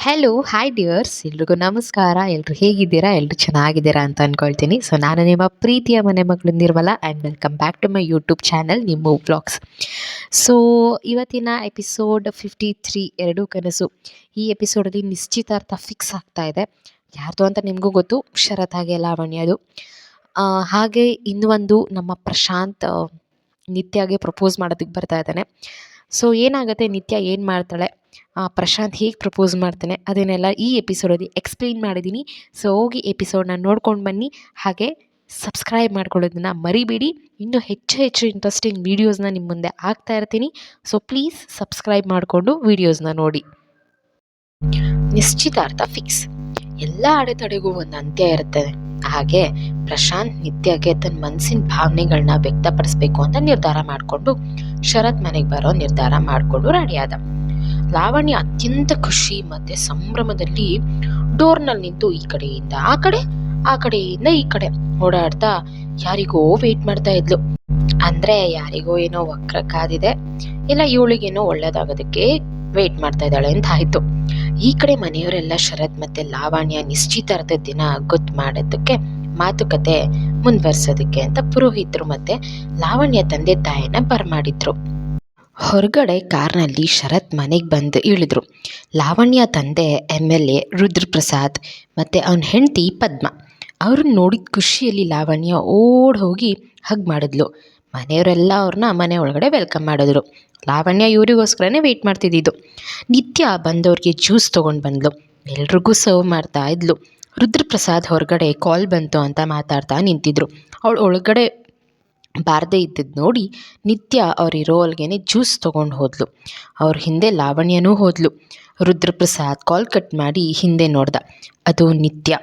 Hello hi dears ಎಲ್ರಿಗೂ ನಮಸ್ಕಾರ. ಎಲ್ಲರೂ ಹೇಗಿದ್ದೀರಾ? ಎಲ್ಲರೂ ಚೆನ್ನಾಗಿದ್ದೀರಾ ಅಂತ ಅಂದ್ಕೊಳ್ತೀನಿ. ಸೊ ನಾನು ನಿಮ್ಮ ಪ್ರೀತಿಯ ಮನೆ ಮಗಳು Nirmala and welcome back to my YouTube channel ನಿಮ್ಮ ವ್ಲಾಗ್ಸ್. ಸೊ ಇವತ್ತಿನ ಎಪಿಸೋಡ್ 53 ಎರಡೂ ಕನಸು. ಈ ಎಪಿಸೋಡಲ್ಲಿ ನಿಶ್ಚಿತಾರ್ಥ ಫಿಕ್ಸ್ ಆಗ್ತಾ ಇದೆ. ಯಾರ್ದು ಅಂತ ನಿಮಗೂ ಗೊತ್ತು, ಶರತ್ ಹಾಗೆ ಲಾವಣ್ಯದು. ಹಾಗೆ ಇನ್ನೂ ಒಂದು ನಮ್ಮ ಪ್ರಶಾಂತ್ ನಿತ್ಯಗೆ ಪ್ರಪೋಸ್ ಮಾಡೋದಕ್ಕೆ ಬರ್ತಾ ಇದ್ದಾನೆ. ಸೊ ಏನಾಗುತ್ತೆ, ನಿತ್ಯ ಏನು ಮಾಡ್ತಾಳೆ, ಪ್ರಶಾಂತ್ ಹೇಗೆ ಪ್ರಪೋಸ್ ಮಾಡ್ತಾನೆ, ಅದನ್ನೆಲ್ಲ ಈ ಎಪಿಸೋಡಲ್ಲಿ ಎಕ್ಸ್ಪ್ಲೇನ್ ಮಾಡಿದ್ದೀನಿ. ಸೊ ಹೋಗಿ ಎಪಿಸೋಡ್ನ ನೋಡ್ಕೊಂಡು ಬನ್ನಿ. ಹಾಗೆ ಸಬ್ಸ್ಕ್ರೈಬ್ ಮಾಡ್ಕೊಳ್ಳೋದನ್ನ ಮರಿಬೇಡಿ. ಇನ್ನೂ ಹೆಚ್ಚು ಹೆಚ್ಚು ಇಂಟ್ರೆಸ್ಟಿಂಗ್ ವೀಡಿಯೋಸ್ನ ನಿಮ್ಮ ಮುಂದೆ ಹಾಕ್ತಾ ಇರ್ತೀನಿ. ಸೊ ಪ್ಲೀಸ್ ಸಬ್ಸ್ಕ್ರೈಬ್ ಮಾಡಿಕೊಂಡು ವೀಡಿಯೋಸ್ನ ನೋಡಿ. ನಿಶ್ಚಿತಾರ್ಥ ಫಿಕ್ಸ್. ಎಲ್ಲ ಅಡೆತಡೆಗೂ ಒಂದು ಅಂತ್ಯ ಇರ್ತದೆ. ಹಾಗೆ ಪ್ರಶಾಂತ್ ನಿತ್ಯಗೆ ತನ್ನ ಮನಸ್ಸಿನ ಭಾವನೆಗಳನ್ನ ವ್ಯಕ್ತಪಡಿಸ್ಬೇಕು ಅಂತ ನಿರ್ಧಾರ ಮಾಡಿಕೊಂಡು ಶರತ್ ಮನೆಗೆ ಬರೋ ನಿರ್ಧಾರ ಮಾಡಿಕೊಂಡು ರೆಡಿ ಆದ. ಲಾವಣ್ಯ ಅತ್ಯಂತ ಖುಷಿ ಮತ್ತೆ ಸಂಭ್ರಮದಲ್ಲಿ ಡೋರ್ನಲ್ಲಿ ನಿಂತು ಈ ಕಡೆಯಿಂದ ಆ ಕಡೆ, ಆ ಕಡೆಯಿಂದ ಈ ಕಡೆ ಓಡಾಡ್ತಾ ಯಾರಿಗೋ ವೇಟ್ ಮಾಡ್ತಾ ಇದ್ಲು. ಅಂದ್ರೆ ಯಾರಿಗೋ ಏನೋ ವಕ್ರ ಕಾದಿದೆ, ಇಲ್ಲ ಇವಳಿಗೇನೋ ಒಳ್ಳೇದಾಗೋದಕ್ಕೆ ವೇಟ್ ಮಾಡ್ತಾ ಇದ್ದಾಳೆ ಅಂತ ಆಯ್ತು. ಈ ಕಡೆ ಮನೆಯವರೆಲ್ಲ ಶರತ್ ಮತ್ತೆ ಲಾವಣ್ಯ ನಿಶ್ಚಿತಾರ್ಥದ ದಿನ ಗೊತ್ತು ಮಾಡೋದಕ್ಕೆ, ಮಾತುಕತೆ ಮುಂದುವರ್ಸೋದಕ್ಕೆ ಅಂತ ಪುರೋಹಿತರು ಮತ್ತೆ ಲಾವಣ್ಯ ತಂದೆ ತಾಯಿನ ಬರಮಾಡಿದ್ರು. ಹೊರಗಡೆ ಕಾರ್ನಲ್ಲಿ ಶರತ್ ಮನೆಗೆ ಬಂದು ಇಳಿದ್ರು. ಲಾವಣ್ಯ ತಂದೆ MLA ರುದ್ರಪ್ರಸಾದ್ ಮತ್ತು ಅವನ ಹೆಂಡತಿ ಪದ್ಮ. ಅವ್ರನ್ನ ನೋಡಿದ ಖುಷಿಯಲ್ಲಿ ಲಾವಣ್ಯ ಓಡ್ ಹೋಗಿ ಹಗ್ ಮಾಡಿದ್ಲು. ಮನೆಯವರೆಲ್ಲ ಅವ್ರನ್ನ ಮನೆ ಒಳಗಡೆ ವೆಲ್ಕಮ್ ಮಾಡಿದ್ರು. ಲಾವಣ್ಯ ಇವರಿಗೋಸ್ಕರನೇ ವೆಯ್ಟ್ ಮಾಡ್ತಿದ್ದಿದ್ದು. ನಿತ್ಯ ಬಂದವ್ರಿಗೆ ಜ್ಯೂಸ್ ತೊಗೊಂಡು ಬಂದ್ಲು. ಎಲ್ರಿಗೂ ಸರ್ವ್ ಮಾಡ್ತಾ ಇದ್ಲು. ರುದ್ರಪ್ರಸಾದ್ ಹೊರಗಡೆ ಕಾಲ್ ಬಂತು ಅಂತ ಮಾತಾಡ್ತಾ ನಿಂತಿದ್ರು. ಅವಳು ಒಳಗಡೆ ಬಾರದೇ ಇದ್ದದ್ದು ನೋಡಿ ನಿತ್ಯ ಅವ್ರಿರೋ ಅಲ್ಗೇನೆ ಜ್ಯೂಸ್ ತೊಗೊಂಡು ಹೋದ್ಲು. ಅವ್ರ ಹಿಂದೆ ಲಾವಣ್ಯನೂ ಹೋದ್ಲು. ರುದ್ರಪ್ರಸಾದ್ ಕಾಲ್ ಕಟ್ ಮಾಡಿ ಹಿಂದೆ ನೋಡ್ದ. ಅದು ನಿತ್ಯ.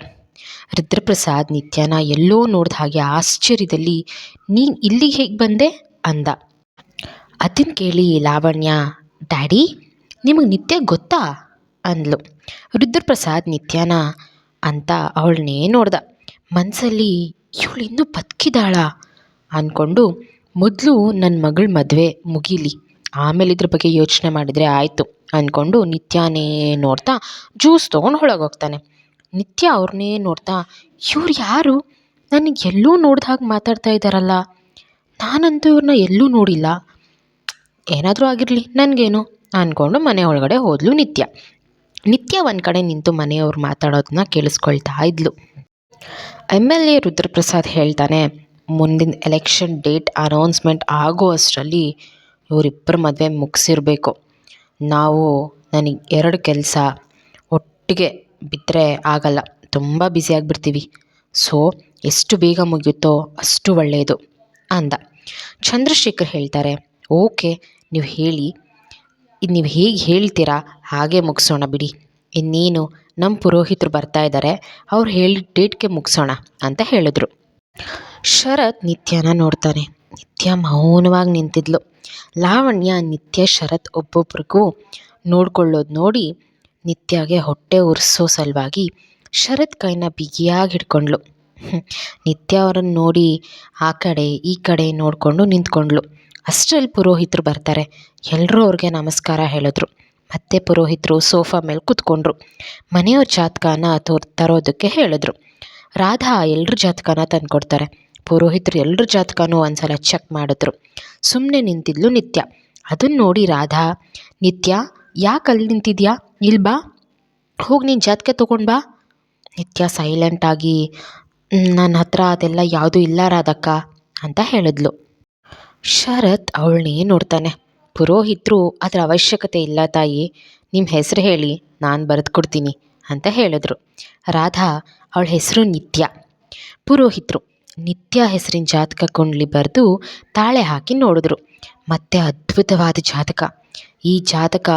ರುದ್ರಪ್ರಸಾದ್ ನಿತ್ಯನ ಎಲ್ಲೋ ನೋಡ್ದ ಹಾಗೆ ಆಶ್ಚರ್ಯದಲ್ಲಿ, ನೀನು ಇಲ್ಲಿಗೆ ಹೇಗೆ ಬಂದೆ ಅಂದ. ಅದನ್ನು ಕೇಳಿ ಲಾವಣ್ಯ, ಡ್ಯಾಡಿ ನಿಮಗೆ ನಿತ್ಯ ಗೊತ್ತಾ ಅಂದ್ಲು. ರುದ್ರಪ್ರಸಾದ್ ನಿತ್ಯನ ಅಂತ ಅವಳನ್ನೇ ನೋಡ್ದ. ಮನಸ್ಸಲ್ಲಿ ಇವಳು ಇನ್ನೂ ಬದುಕಿದಾಳ ಅಂದ್ಕೊಂಡು, ಮೊದಲು ನನ್ನ ಮಗಳ ಮದುವೆ ಮುಗೀಲಿ, ಆಮೇಲೆ ಇದ್ರ ಬಗ್ಗೆ ಯೋಚನೆ ಮಾಡಿದರೆ ಆಯಿತು ಅಂದ್ಕೊಂಡು ನಿತ್ಯನೇ ನೋಡ್ತಾ ಜ್ಯೂಸ್ ತೊಗೊಂಡು ಒಳಗೋಗ್ತಾನೆ. ನಿತ್ಯ ಅವ್ರನ್ನೇ ನೋಡ್ತಾ, ಇವ್ರು ಯಾರು, ನನಗೆ ಎಲ್ಲೂ ನೋಡ್ದ ಹಾಗೆ ಮಾತಾಡ್ತಾ ಇದ್ದಾರಲ್ಲ, ನಾನಂತೂ ಇವ್ರನ್ನ ಎಲ್ಲೂ ನೋಡಿಲ್ಲ, ಏನಾದರೂ ಆಗಿರಲಿ ನನಗೇನು ಅಂದ್ಕೊಂಡು ಮನೆ ಒಳಗಡೆ ಹೋದ್ಲು ನಿತ್ಯ. ನಿತ್ಯ ಒಂದು ಕಡೆ ನಿಂತು ಮನೆಯವ್ರು ಮಾತಾಡೋದನ್ನ ಕೇಳಿಸ್ಕೊಳ್ತಾ ಇದ್ಲು. MLA ರುದ್ರಪ್ರಸಾದ್ ಹೇಳ್ತಾನೆ, ಮುಂದಿನ ಎಲೆಕ್ಷನ್ ಡೇಟ್ ಅನೌನ್ಸ್ಮೆಂಟ್ ಆಗೋ ಅಷ್ಟರಲ್ಲಿ ಇವರಿಬ್ಬರ ಮದುವೆ ಮುಗಿಸಿರ್ಬೇಕು. ನನಗೆ 2 ಕೆಲಸ ಒಟ್ಟಿಗೆ ಬಿದ್ದರೆ ಆಗಲ್ಲ, ತುಂಬ ಬ್ಯುಸಿಯಾಗಿಬಿಡ್ತೀವಿ. ಸೊ ಎಷ್ಟು ಬೇಗ ಮುಗಿಯುತ್ತೋ ಅಷ್ಟು ಒಳ್ಳೆಯದು ಅಂದ. ಚಂದ್ರಶೇಖರ್ ಹೇಳ್ತಾರೆ, ಓಕೆ ನೀವು ಹೇಳಿ, ಇದು ನೀವು ಹೇಗೆ ಹೇಳ್ತೀರಾ ಹಾಗೆ ಮುಗಿಸೋಣ ಬಿಡಿ. ಇನ್ನೇನು ನಮ್ಮ ಪುರೋಹಿತರು ಬರ್ತಾ ಇದ್ದಾರೆ, ಅವ್ರು ಹೇಳಿದ ಡೇಟ್ಗೆ ಮುಗಿಸೋಣ ಅಂತ ಹೇಳಿದ್ರು. ಶರತ್ ನಿತ್ಯನ ನೋಡ್ತಾನೆ. ನಿತ್ಯ ಮೌನವಾಗಿ ನಿಂತಿದ್ಲು. ಲಾವಣ್ಯ ನಿತ್ಯ ಶರತ್ ಒಬ್ಬೊಬ್ರಿಗೂ ನೋಡ್ಕೊಳ್ಳೋದು ನೋಡಿ ನಿತ್ಯಗೆ ಹೊಟ್ಟೆ ಉರಿಸೋ ಸಲುವಾಗಿ ಶರತ್ ಕೈನ ಬಿಗಿಯಾಗಿ ಹಿಡ್ಕೊಂಡ್ಳು. ನಿತ್ಯ ಅವರನ್ನು ನೋಡಿ ಆ ಕಡೆ ಈ ಕಡೆ ನೋಡಿಕೊಂಡು ನಿಂತ್ಕೊಂಡ್ಳು. ಅಷ್ಟರಲ್ಲಿ ಪುರೋಹಿತರು ಬರ್ತಾರೆ. ಎಲ್ಲರೂ ಅವ್ರಿಗೆ ನಮಸ್ಕಾರ ಹೇಳಿದ್ರು. ಮತ್ತೆ ಪುರೋಹಿತರು ಸೋಫಾ ಮೇಲೆ ಕೂತ್ಕೊಂಡ್ರು. ಮನೆಯವ್ರ ಜಾತಕನ ತರೋದಕ್ಕೆ ಹೇಳಿದ್ರು. ರಾಧಾ ಎಲ್ಲರ ಜಾತಕನ ತಂದುಕೊಡ್ತಾರೆ. ಪುರೋಹಿತರು ಎಲ್ಲರ ಜಾತಕನೂ ಒಂದು ಸಲ ಚೆಕ್ ಮಾಡಿದ್ರು. ಸುಮ್ಮನೆ ನಿಂತಿದ್ಲು ನಿತ್ಯ. ಅದನ್ನು ನೋಡಿ ರಾಧಾ, ನಿತ್ಯ ಯಾಕೆ ಅಲ್ಲಿ ನಿಂತಿದ್ಯಾ, ಇಲ್ಲಿ ಬಾ, ಹೋಗಿ ನೀನು ಜಾತಕ ತೊಗೊಂಡು ಬಾ. ನಿತ್ಯ ಸೈಲೆಂಟಾಗಿ, ನನ್ನ ಹತ್ರ ಅದೆಲ್ಲ ಯಾವುದೂ ಇಲ್ಲ ರಾಧಕ್ಕ ಅಂತ ಹೇಳಿದ್ಲು. ಶರತ್ ಅವಳನ್ನೇ ನೋಡ್ತಾನೆ. ಪುರೋಹಿತರು ಅದರ ಅವಶ್ಯಕತೆ ಇಲ್ಲ ತಾಯಿ, ನಿಮ್ಮ ಹೆಸರು ಹೇಳಿ ನಾನು ಬರೆದು ಕೊಡ್ತೀನಿ ಅಂತ ಹೇಳಿದ್ರು. ರಾಧಾ, ಅವಳ ಹೆಸರು ನಿತ್ಯ. ಪುರೋಹಿತರು ನಿತ್ಯ ಹೆಸರಿನ ಜಾತಕ ಕುಂಡ್ಲಿ ಬರೆದು ತಾಳೆ ಹಾಕಿ ನೋಡಿದ್ರು. ಮತ್ತೆ ಅದ್ಭುತವಾದ ಜಾತಕ, ಈ ಜಾತಕ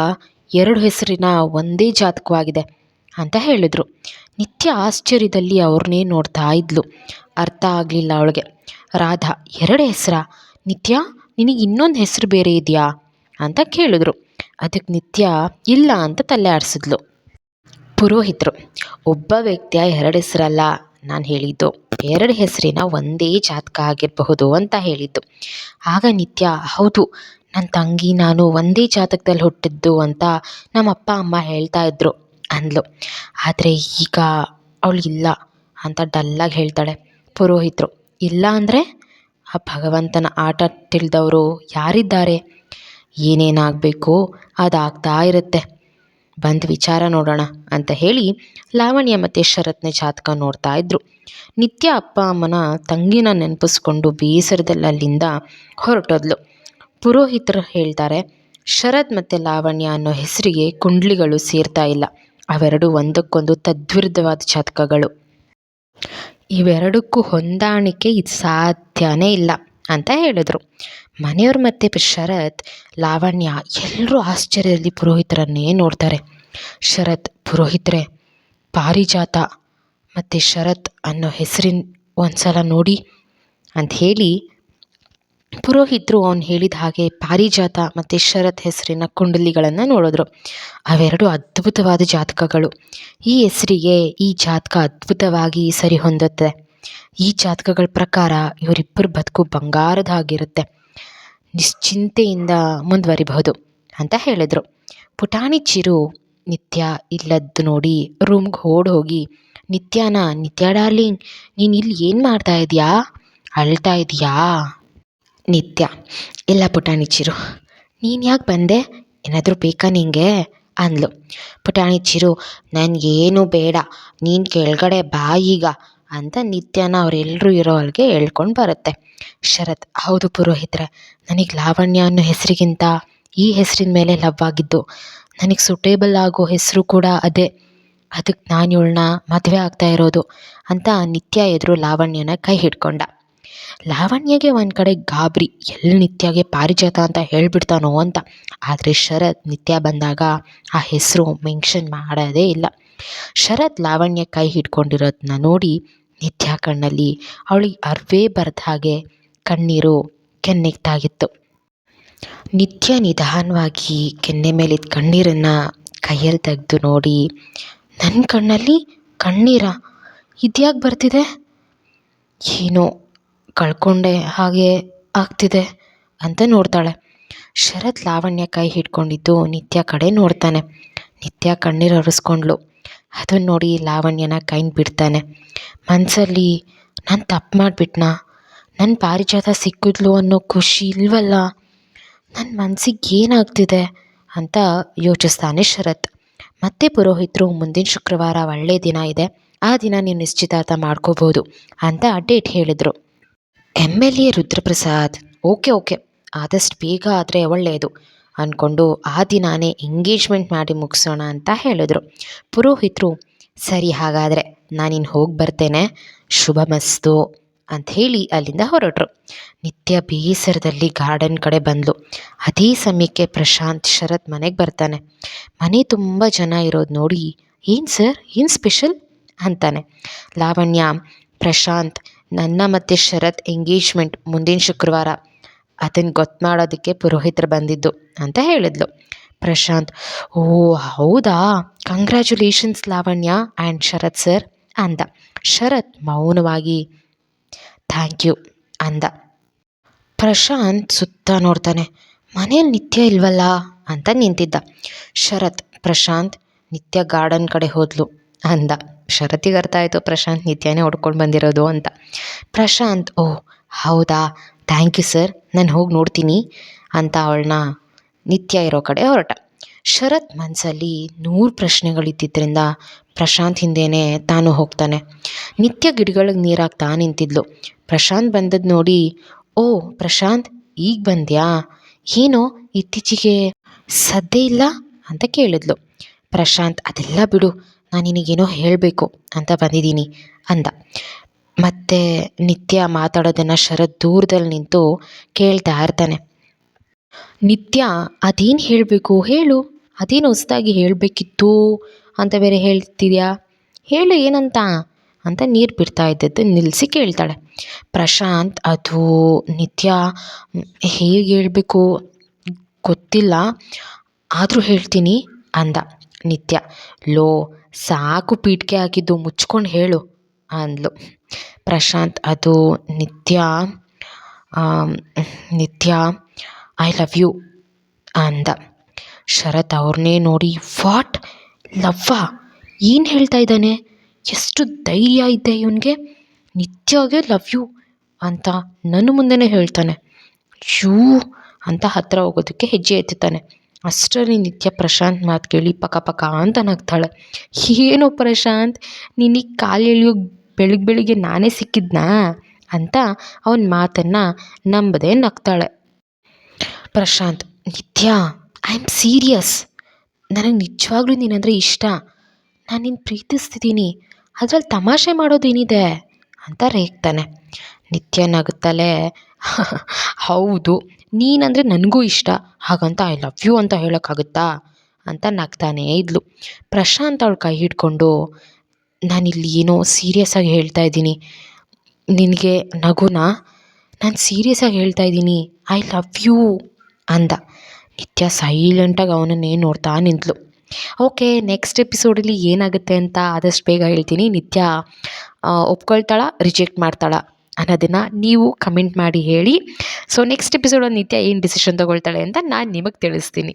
2 ಹೆಸರಿನ ಒಂದೇ ಜಾತಕವಾಗಿದೆ ಅಂತ ಹೇಳಿದ್ರು. ನಿತ್ಯ ಆಶ್ಚರ್ಯದಲ್ಲಿ ಅವ್ರನ್ನೇ ನೋಡ್ತಾ ಇದ್ಲು. ಅರ್ಥ ಆಗಲಿಲ್ಲ ಅವಳಿಗೆ. ರಾಧಾ, 2 ಹೆಸರಾ ನಿತ್ಯ, ನಿನಗೆ ಇನ್ನೊಂದು ಹೆಸರು ಬೇರೆ ಇದೆಯಾ ಅಂತ ಕೇಳಿದ್ರು. ಅದಕ್ಕೆ ನಿತ್ಯ ಇಲ್ಲ ಅಂತ ತಲೆ ಆಡಿಸಿದ್ಲು. ಪುರೋಹಿತರು, ಒಬ್ಬ ವ್ಯಕ್ತಿಯ 2 ಹೆಸರಲ್ಲ ನಾನು ಹೇಳಿದ್ದು, 2 ಹೆಸರಿನ ಒಂದೇ ಜಾತಕ ಆಗಿರಬಹುದು ಅಂತ ಹೇಳಿದ್ದು. ಆಗ ನಿತ್ಯ, ಹೌದು ನನ್ನ ತಂಗಿ ನಾನು ಒಂದೇ ಜಾತಕದಲ್ಲಿ ಹುಟ್ಟಿದ್ದು ಅಂತ ನಮ್ಮ ಅಪ್ಪ ಅಮ್ಮ ಹೇಳ್ತಾ ಇದ್ರು ಅಂದ್ಲು. ಆದರೆ ಈಗ ಅವಳು ಇಲ್ಲ ಅಂತ ಡಲ್ಲಾಗಿ ಹೇಳ್ತಾಳೆ. ಪುರೋಹಿತರು, ಇಲ್ಲ ಅಂದರೆ ಆ ಭಗವಂತನ ಆಟ ತಿಳಿದವರು ಯಾರಿದ್ದಾರೆ? ಏನೇನಾಗಬೇಕು ಅದಾಗ್ತಾ ಇರುತ್ತೆ, ಬಂದು ವಿಚಾರ ನೋಡೋಣ ಅಂತ ಹೇಳಿ ಲಾವಣ್ಯ ಮತ್ತು ಶರತ್ನ ಜಾತಕ ನೋಡ್ತಾ ಇದ್ರು. ನಿತ್ಯ ಅಪ್ಪ ಅಮ್ಮನ ತಂಗಿನ ನೆನಪಿಸ್ಕೊಂಡು ಬೇಸರದಲ್ಲಿ ಅಲ್ಲಿಂದ ಹೊರಟೋದ್ಲು. ಪುರೋಹಿತರು ಹೇಳ್ತಾರೆ, ಶರತ್ ಮತ್ತು ಲಾವಣ್ಯ ಅನ್ನೋ ಹೆಸರಿಗೆ ಕುಂಡ್ಲಿಗಳು ಸೇರ್ತಾ ಇಲ್ಲ. ಅವೆರಡು ಒಂದಕ್ಕೊಂದು ತದ್ವಿರುದ್ಧವಾದ ಜಾತಕಗಳು. ಇವೆರಡಕ್ಕೂ ಹೊಂದಾಣಿಕೆ ಇದು ಸಾಧ್ಯನೇ ಇಲ್ಲ ಅಂತ ಹೇಳಿದ್ರು. ಮನೆಯವ್ರು ಮತ್ತು ಶರತ್, ಲಾವಣ್ಯ ಎಲ್ಲರೂ ಆಶ್ಚರ್ಯದಲ್ಲಿ ಪುರೋಹಿತರನ್ನೇ ನೋಡ್ತಾರೆ. ಶರತ್, ಪುರೋಹಿತರೆ, ಪಾರಿಜಾತ ಮತ್ತು ಶರತ್ ಅನ್ನೋ ಹೆಸರಿನ ಒಂದ್ಸಲ ನೋಡಿ ಅಂತ ಹೇಳಿ ಪುರೋಹಿತರು ಅವನು ಹೇಳಿದ ಹಾಗೆ ಪಾರಿಜಾತ ಮತ್ತು ಶರತ್ ಹೆಸರಿನ ಕುಂಡಲಿಗಳನ್ನು ನೋಡಿದ್ರು. ಅವೆರಡು ಅದ್ಭುತವಾದ ಜಾತಕಗಳು. ಈ ಹೆಸರಿಗೆ ಈ ಜಾತಕ ಅದ್ಭುತವಾಗಿ ಸರಿ ಹೊಂದುತ್ತೆ. ಈ ಜಾತಕಗಳ ಪ್ರಕಾರ ಇವರಿಬ್ಬರು ಬದುಕು ಬಂಗಾರದ ಹಾಗಿರುತ್ತೆ, ನಿಶ್ಚಿಂತೆಯಿಂದ ಮುಂದುವರಿಬಹುದು ಅಂತ ಹೇಳಿದರು. ಪುಟಾಣಿ ಚಿರು ನಿತ್ಯ ಇಲ್ಲದ್ದು ನೋಡಿ ರೂಮ್ಗೆ ಹೋಗಿ ನಿತ್ಯ ಡಾರ್ಲಿಂಗ್, ನೀನು ಇಲ್ಲಿ ಏನು ಮಾಡ್ತಾ ಇದೆಯಾ? ಅಳ್ತಾ ಇದೆಯಾ? ನಿತ್ಯ, ಇಲ್ಲ ಪುಟಾಣಿ ಚಿರು, ನೀನು ಯಾಕೆ ಬಂದೆ? ಏನಾದರೂ ಬೇಕಾ ನಿಂಗೆ ಅಂದ್ಲು. ಪುಟಾಣಿ ಚಿರು, ನನಗೇನು ಬೇಡ, ನೀನು ಕೆಳಗಡೆ ಬಾ ಈಗ ಅಂತ ನಿತ್ಯನ ಅವರೆಲ್ಲರೂ ಇರೋ ಅಲ್ಲಿಗೆ ಹೇಳ್ಕೊಂಡು ಬರುತ್ತೆ. ಶರತ್, ಹೌದು ಪುರೋಹಿತರೆ, ನನಗೆ ಲಾವಣ್ಯ ಅನ್ನೋ ಹೆಸರಿಗಿಂತ ಈ ಹೆಸರಿನ ಮೇಲೆ ಲವ್ ಆಗಿದ್ದು. ನನಗೆ ಸೂಟೇಬಲ್ ಆಗೋ ಹೆಸರು ಕೂಡ ಅದೇ. ಅದಕ್ಕೆ ನಾನು ಇವಳನ್ನ ಮದುವೆ ಆಗ್ತಾ ಇರೋದು ಅಂತ ನಿತ್ಯ ಎದುರು ಲಾವಣ್ಯನ ಕೈ ಹಿಡ್ಕೊಂಡ. ಲಾವಣ್ಯಗೆ ಒಂದು ಕಡೆ ಗಾಬರಿ, ಎಲ್ಲಿ ನಿತ್ಯಗೆ ಪಾರಿಜಾತ ಅಂತ ಹೇಳ್ಬಿಡ್ತಾನೋ ಅಂತ. ಆದರೆ ಶರತ್ ನಿತ್ಯ ಬಂದಾಗ ಆ ಹೆಸರು ಮೆನ್ಷನ್ ಮಾಡೋದೇ ಇಲ್ಲ. ಶರತ್ ಲಾವಣ್ಯ ಕೈ ಹಿಡ್ಕೊಂಡಿರೋದನ್ನ ನೋಡಿ ನಿತ್ಯ ಕಣ್ಣಲ್ಲಿ ಅವಳಿಗೆ ಅರ್ವೇ ಬರೆದ ಹಾಗೆ ಕಣ್ಣೀರು ಕೆನ್ನೆಗೆ ತಾಗಿತ್ತು. ನಿತ್ಯ ನಿಧಾನವಾಗಿ ಕೆನ್ನೆ ಮೇಲಿದ್ದ ಕಣ್ಣೀರನ್ನು ಕೈಯಲ್ಲಿ ತೆಗೆದು ನೋಡಿ, ನನ್ನ ಕಣ್ಣಲ್ಲಿ ಕಣ್ಣೀರ ಇದ್ಯಾಕೆ ಬರ್ತಿದೆ? ಏನೋ ಕಳ್ಕೊಂಡೆ ಹಾಗೆ ಆಗ್ತಿದೆ ಅಂತ ನೋಡ್ತಾಳೆ. ಶರತ್ ಲಾವಣ್ಯ ಕೈ ಹಿಡ್ಕೊಂಡಿದ್ದು ನಿತ್ಯ ಕಡೆ ನೋಡ್ತಾನೆ. ನಿತ್ಯ ಕಣ್ಣೀರು ಒರೆಸ್ಕೊಂಡ್ಳು. ಅದನ್ನು ನೋಡಿ ಲಾವಣ್ಯನ ಕೈನ ಬಿಡ್ತಾನೆ. ಮನಸ್ಸಲ್ಲಿ, ನಾನು ತಪ್ಪು ಮಾಡಿಬಿಟ್ನಾ? ನನ್ನ ಪಾರಿಜಾತ ಸಿಕ್ಕಿದ್ಲು ಅನ್ನೋ ಖುಷಿ ಇಲ್ವಲ್ಲ, ನನ್ನ ಮನಸ್ಸಿಗೆ ಏನಾಗ್ತಿದೆ ಅಂತ ಯೋಚಿಸ್ತಾನೆ ಶರತ್. ಮತ್ತೆ ಪುರೋಹಿತರು, ಮುಂದಿನ ಶುಕ್ರವಾರ ಒಳ್ಳೆಯ ದಿನ ಇದೆ, ಆ ದಿನ ನೀವು ನಿಶ್ಚಿತಾರ್ಥ ಮಾಡ್ಕೋಬೋದು ಅಂತ ಡೇಟ್ ಹೇಳಿದರು. MLA ರುದ್ರಪ್ರಸಾದ್, ಓಕೆ ಆದಷ್ಟು ಬೇಗ ಆದರೆ ಒಳ್ಳೆಯದು ಅಂದ್ಕೊಂಡು ಆ ದಿನಾನೇ ಎಂಗೇಜ್ಮೆಂಟ್ ಮಾಡಿ ಮುಗಿಸೋಣ ಅಂತ ಹೇಳಿದ್ರು. ಪುರೋಹಿತರು, ಸರಿ ಹಾಗಾದರೆ ನಾನಿನ್ನು ಹೋಗಿ ಬರ್ತೇನೆ, ಶುಭ ಮಸ್ತು ಅಂತ ಹೇಳಿ ಅಲ್ಲಿಂದ ಹೊರಟರು. ನಿತ್ಯ ಬೇಸರದಲ್ಲಿ ಗಾರ್ಡನ್ ಕಡೆ ಬಂದಳು. ಅದೇ ಸಮಯಕ್ಕೆ ಪ್ರಶಾಂತ್ ಶರತ್ ಮನೆಗೆ ಬರ್ತಾನೆ. ಮನೆ ತುಂಬ ಜನ ಇರೋದು ನೋಡಿ, ಏನು ಸರ್, ಏನು ಸ್ಪೆಷಲ್ ಅಂತಾನೆ. ಲಾವಣ್ಯ, ಪ್ರಶಾಂತ್, ನನ್ನ ಮತ್ತು ಶರತ್ ಎಂಗೇಜ್ಮೆಂಟ್ ಮುಂದಿನ ಶುಕ್ರವಾರ, ಅದನ್ನು ಗೊತ್ತು ಮಾಡೋದಕ್ಕೆ ಪುರೋಹಿತರು ಬಂದಿದ್ದು ಅಂತ ಹೇಳಿದ್ಲು. ಪ್ರಶಾಂತ್, ಓ ಹೌದಾ, congratulations Lavanya and Sharath sir ಅಂದ. ಶರತ್ ಮೌನವಾಗಿ ಥ್ಯಾಂಕ್ ಯು ಅಂದ. ಪ್ರಶಾಂತ್ ಸುತ್ತ ನೋಡ್ತಾನೆ. ಮನೇಲಿ ನಿತ್ಯ ಇಲ್ವಲ್ಲ ಅಂತ ನಿಂತಿದ್ದ. ಶರತ್, ಪ್ರಶಾಂತ್, ನಿತ್ಯ ಗಾರ್ಡನ್ ಕಡೆ ಹೋದ್ಲು ಅಂದ. ಶರತ್ತಿಗೆ ಅರ್ಥ ಆಯಿತು ಪ್ರಶಾಂತ್ ನಿತ್ಯನೇ ಹೊಡ್ಕೊಂಡು ಬಂದಿರೋದು ಅಂತ. ಪ್ರಶಾಂತ್, ಓ ಹೌದಾ, ಥ್ಯಾಂಕ್ ಯು ಸರ್, ನಾನು ಹೋಗಿ ನೋಡ್ತೀನಿ ಅಂತ ಅವಳನ್ನ ನಿತ್ಯ ಇರೋ ಕಡೆ ಹೊರಟ. ಶರತ್ ಮನಸ್ಸಲ್ಲಿ 100 ಪ್ರಶ್ನೆಗಳಿದ್ದಿದ್ದರಿಂದ ಪ್ರಶಾಂತ್ ಹಿಂದೆಯೇ ತಾನು ಹೋಗ್ತಾನೆ. ನಿತ್ಯ ಗಿಡಗಳಿಗೆ ನೀರಾಗ್ತಾ ನಿಂತಿದ್ಲು. ಪ್ರಶಾಂತ್ ಬಂದದ್ದು ನೋಡಿ, ಓ ಪ್ರಶಾಂತ್, ಈಗ ಬಂದ್ಯಾ, ಏನೋ ಇತ್ತೀಚೆಗೆ ಸದ್ದೇ ಇಲ್ಲ ಅಂತ ಕೇಳಿದ್ಲು. ಪ್ರಶಾಂತ್, ಅದೆಲ್ಲ ಬಿಡು, ನಾನು ನಿನಗೇನೋ ಹೇಳಬೇಕು ಅಂತ ಬಂದಿದ್ದೀನಿ ಅಂದ. ಮತ್ತು ನಿತ್ಯ ಮಾತಾಡೋದನ್ನು ಶರತ್ ದೂರದಲ್ಲಿ ನಿಂತು ಕೇಳ್ತಾ ಇರ್ತಾನೆ. ನಿತ್ಯ, ಅದೇನು ಹೇಳಬೇಕು ಹೇಳು, ಅದೇನು ಹೊಸದಾಗಿ ಹೇಳಬೇಕಿತ್ತು ಅಂತ ಬೇರೆ ಹೇಳ್ತಿದ್ಯಾ, ಹೇಳು ಏನಂತ ಅಂತ ನೀರು ಬಿಡ್ತಾ ಇದ್ದದ್ದು ನಿಲ್ಲಿಸಿ ಕೇಳ್ತಾಳೆ. ಪ್ರಶಾಂತ್, ಅದು ನಿತ್ಯ, ಹೇಗೆ ಹೇಳಬೇಕು ಗೊತ್ತಿಲ್ಲ, ಆದರೂ ಹೇಳ್ತೀನಿ ಅಂದ. ನಿತ್ಯ, ಲೋ ಸಾಕು ಪೀಠಿಕೆ ಹಾಕಿದ್ದು, ಮುಚ್ಕೊಂಡು ಹೇಳು ಅಂದ್ಲು. ಪ್ರಶಾಂತ್, ಅದು ನಿತ್ಯ ಐ ಲವ್ ಯು ಅಂದ. ಶರತ್ ಅವ್ರನ್ನೇ ನೋಡಿ, ವಾಟ್, ಲವ್ವಾ ಏನು ಹೇಳ್ತಾ ಇದ್ದಾನೆ, ಎಷ್ಟು ಧೈರ್ಯ ಇದೆ ಇವನಿಗೆ, ನಿತ್ಯಗೆ ಲವ್ ಯು ಅಂತ ನನ್ನ ಮುಂದೆನೇ ಹೇಳ್ತಾನೆ. ಶೂ ಅಂತ ಹತ್ತಿರ ಹೋಗೋದಕ್ಕೆ ಹೆಜ್ಜೆ ಎತ್ತುತ್ತಾನೆ. ಅಷ್ಟರಲ್ಲಿ ನಿತ್ಯ ಪ್ರಶಾಂತ್ ಮಾತು ಕೇಳಿ ಪಕ ಪಕ ಅಂತ ನಗ್ತಾಳೆ. ಏನೋ ಪ್ರಶಾಂತ್, ನಿನಗೆ ಕಾಲು ಎಳೆಯೋ ಬೆಳಿಗ್ಗೆ ನಾನೇ ಸಿಕ್ಕಿದ್ನಾ ಅಂತ ಅವನ ಮಾತನ್ನು ನಂಬದೆ ನಗ್ತಾಳೆ. ಪ್ರಶಾಂತ್, ನಿತ್ಯ, ಐ ಆಮ್ ಸೀರಿಯಸ್, ನನಗೆ ನಿಜವಾಗ್ಲೂ ನೀನಂದರೆ ಇಷ್ಟ, ನಾನು ನಿನ್ನ ಪ್ರೀತಿಸ್ತಿದ್ದೀನಿ, ಅದ್ರಲ್ಲಿ ತಮಾಷೆ ಮಾಡೋದೇನಿದೆ ಅಂತ ರೇಗ್ತಾನೆ. ನಿತ್ಯ ನಗುತ್ತಲೇ, ಹೌದು, ನೀನಂದರೆ ನನಗೂ ಇಷ್ಟ, ಹಾಗಂತ ಐ ಲವ್ ಯು ಅಂತ ಹೇಳೋಕ್ಕಾಗುತ್ತಾ ಅಂತ ನಗ್ತಾನೇ ಇದ್ಲು. ಪ್ರಶಾಂತ್ ಅವಳ ಕೈ ಹಿಡ್ಕೊಂಡು, ನಾನಿಲ್ಲಿ ಏನೋ ಸೀರಿಯಸ್ಸಾಗಿ ಹೇಳ್ತಾ ಇದ್ದೀನಿ, ನಿನಗೆ ನಗುನಾ, ನಾನು ಸೀರಿಯಸ್ಸಾಗಿ ಹೇಳ್ತಾ ಇದ್ದೀನಿ, ಐ ಲವ್ ಯು ಅಂದ. ನಿತ್ಯ ಸೈಲೆಂಟಾಗಿ ಅವನನ್ನೇ ನೋಡ್ತಾ ನಿಂತಳು. ಓಕೆ, ನೆಕ್ಸ್ಟ್ ಎಪಿಸೋಡಲ್ಲಿ ಏನಾಗುತ್ತೆ ಅಂತ ಆದಷ್ಟು ಬೇಗ ಹೇಳ್ತೀನಿ. ನಿತ್ಯ ಒಪ್ಕೊಳ್ತಾಳ, ರಿಜೆಕ್ಟ್ ಮಾಡ್ತಾಳ ಅನ್ನೋದನ್ನು ನೀವು ಕಮೆಂಟ್ ಮಾಡಿ ಹೇಳಿ. ಸೊ ನೆಕ್ಸ್ಟ್ ಎಪಿಸೋಡಲ್ಲಿ ನಿತ್ಯ ಏನು ಡಿಸಿಷನ್ ತೊಗೊಳ್ತಾಳೆ ಅಂತ ನಾನು ನಿಮಗೆ ತಿಳಿಸ್ತೀನಿ.